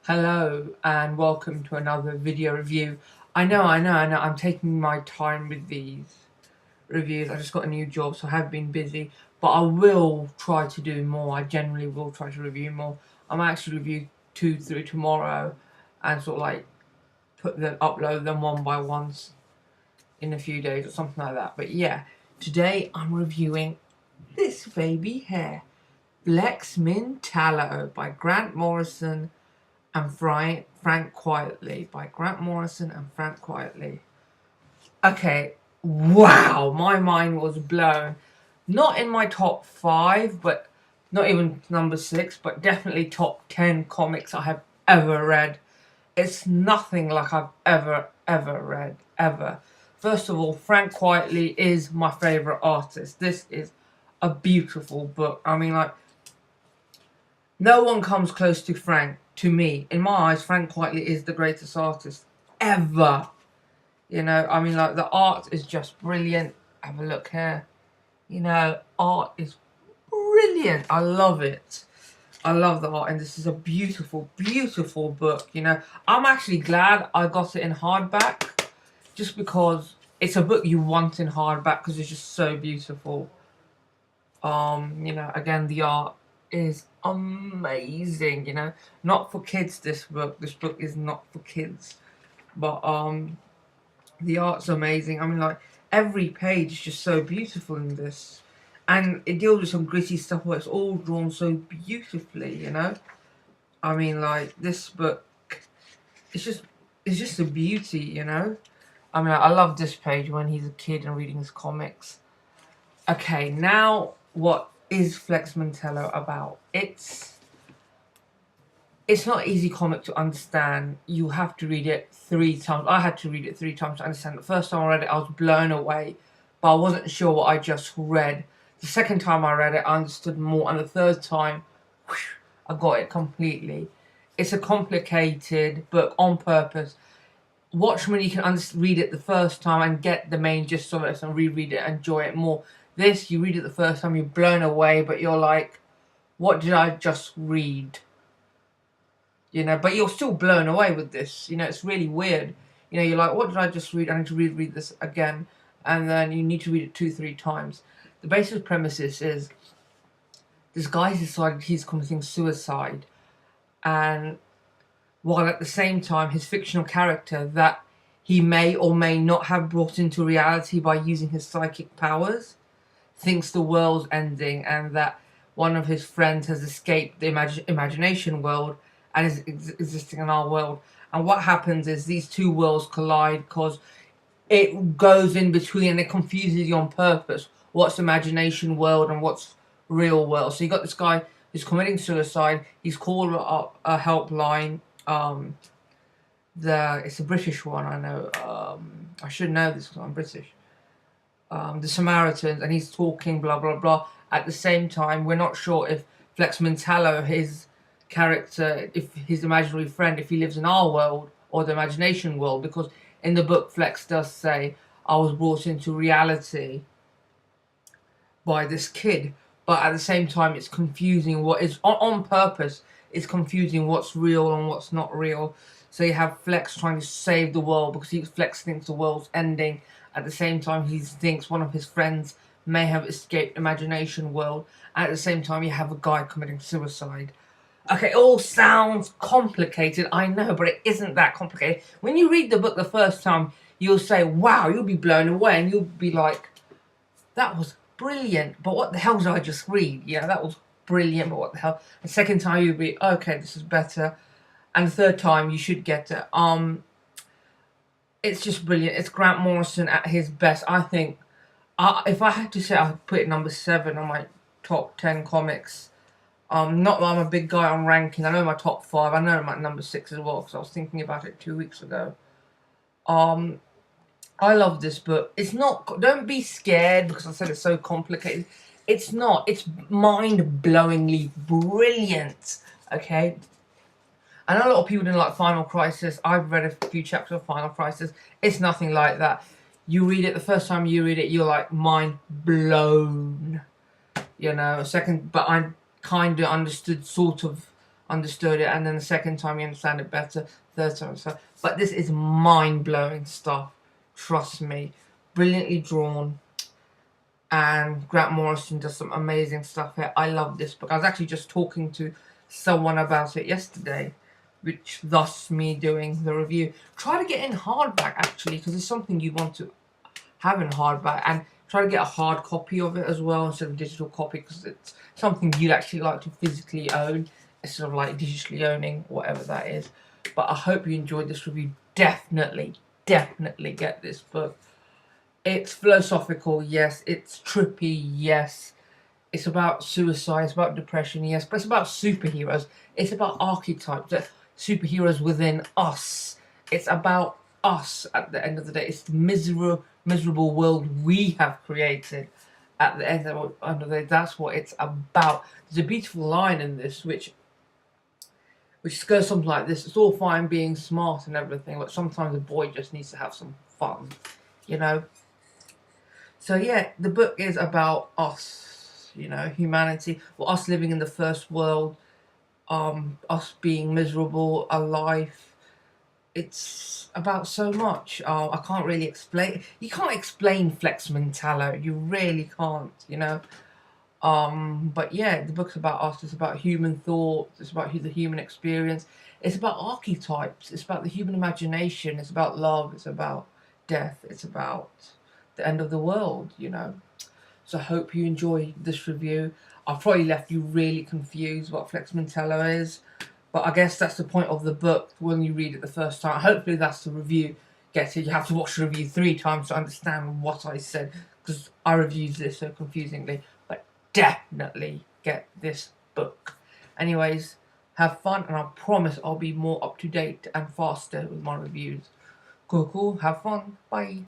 Hello and welcome to another video review. I know, I'm taking my time with these reviews. I just got a new job, so I have been busy, but I will try to do more. I generally will try to review more. I might actually review 2 through tomorrow and sort of like upload them one by ones in a few days or something like that. But yeah, today I'm reviewing this baby here, Flex Mentallo by Grant Morrison and Frank Quietly by Grant Morrison and Frank Quietly. Okay, wow, my mind was blown. Not in my top 5, but not even number 6, but definitely top 10 comics I have ever read. It's nothing like I've ever read, ever. First of all, Frank Quietly is my favourite artist. This is a beautiful book. I mean, like, no one comes close to Frank, to me. In my eyes, Frank Quietly is the greatest artist ever. You know, I mean, like, the art is just brilliant. Have a look here. You know, art is brilliant. I love it. I love the art, and this is a beautiful, beautiful book. You know, I'm actually glad I got it in hardback, just because it's a book you want in hardback because it's just so beautiful. You know, again, the art is amazing. You know, not for kids. This book is not for kids, but the art's amazing. I mean, like, every page is just so beautiful in this, and it deals with some gritty stuff where it's all drawn so beautifully. You know, I mean, like, this book, it's just a beauty. You know, I mean, I love this page when he's a kid and reading his comics. Okay, now what is Flex Mentallo about? It's not an easy comic to understand. You have to read it 3 times. I had to read it 3 times to understand. The first time I read it, I was blown away, but I wasn't sure what I just read. The second time I read it, I understood more, and the third time, whew, I got it completely. It's a complicated book on purpose. Watch when you can read it the first time and get the main gist of it and reread it and enjoy it more. This, you read it the first time, you're blown away, but you're like, what did I just read? You know, but you're still blown away with this. You know, it's really weird. You know, you're like, what did I just read? I need to read this again. And then you need to read it 2, 3 times. The basic premise is this guy's decided he's committing suicide. And while at the same time, his fictional character that he may or may not have brought into reality by using his psychic powers thinks the world's ending, and that one of his friends has escaped the imagination world and is existing in our world. And what happens is these 2 worlds collide because it goes in between and it confuses you on purpose. What's imagination world and what's real world? So you got this guy who's committing suicide. He's called up a helpline. It's a British one, I know. I should know this because I'm British. The Samaritans, and he's talking blah blah blah. At the same time, we're not sure if Flex Mentallo, his character, if his imaginary friend, if he lives in our world or the imagination world, because in the book Flex does say, I was brought into reality by this kid, but at the same time it's confusing what is on purpose. It's confusing what's real and what's not real. So you have Flex trying to save the world because Flex thinks the world's ending. At the same time, he thinks one of his friends may have escaped imagination world. And at the same time, you have a guy committing suicide. Okay, it all sounds complicated, I know, but it isn't that complicated. When you read the book the first time, you'll say, wow, you'll be blown away, and you'll be like, that was brilliant, but what the hell did I just read? Yeah, that was brilliant, but what the hell? The second time, you'll be, okay, this is better. And the third time, you should get it. It's just brilliant. It's Grant Morrison at his best. I think, if I had to say, I'd put it number 7 on my top 10 comics. Not that I'm a big guy on ranking. I know my top 5. I know my number 6 as well, because I was thinking about it 2 weeks ago. I love this book. It's not, don't be scared because I said it's so complicated. It's not. It's mind-blowingly brilliant, okay? I know a lot of people didn't like Final Crisis. I've read a few chapters of Final Crisis. It's nothing like that. You read it, the first time you read it, you're like, mind blown. You know, second, but I kind of understood sort of understood it, and then the second time you understand it better, third time so. But this is mind-blowing stuff, trust me. Brilliantly drawn, and Grant Morrison does some amazing stuff here. I love this book. I was actually just talking to someone about it yesterday, which thus me doing the review. Try to get in hardback actually, because it's something you want to have in hardback, and try to get a hard copy of it as well instead of a digital copy, because it's something you'd actually like to physically own instead of like digitally owning whatever that is. But I hope you enjoyed this review. Definitely get this book. It's philosophical, yes. It's trippy, yes. It's about suicide, it's about depression, yes. But it's about superheroes. It's about archetypes, superheroes within us. It's about us at the end of the day. It's the miserable world we have created at the end of the day. That's what it's about. There's a beautiful line in this which goes something like this: it's all fine being smart and everything, but sometimes a boy just needs to have some fun, you know? So yeah, the book is about us, you know, humanity, or us living in the first world, us being miserable, alive. It's about so much. I can't really explain. You can't explain Flex Mentallo. You really can't, you know. But yeah, the book's about us. It's about human thoughts. It's about the human experience. It's about archetypes. It's about the human imagination. It's about love. It's about death. It's about the end of the world, you know. So I hope you enjoy this review. I've probably left you really confused what Flex Mentallo is, but I guess that's the point of the book when you read it the first time. Hopefully that's the review gets it. You have to watch the review 3 times to understand what I said, because I reviewed this so confusingly. But definitely get this book. Anyways, have fun, and I promise I'll be more up to date and faster with my reviews. Cool, have fun. Bye.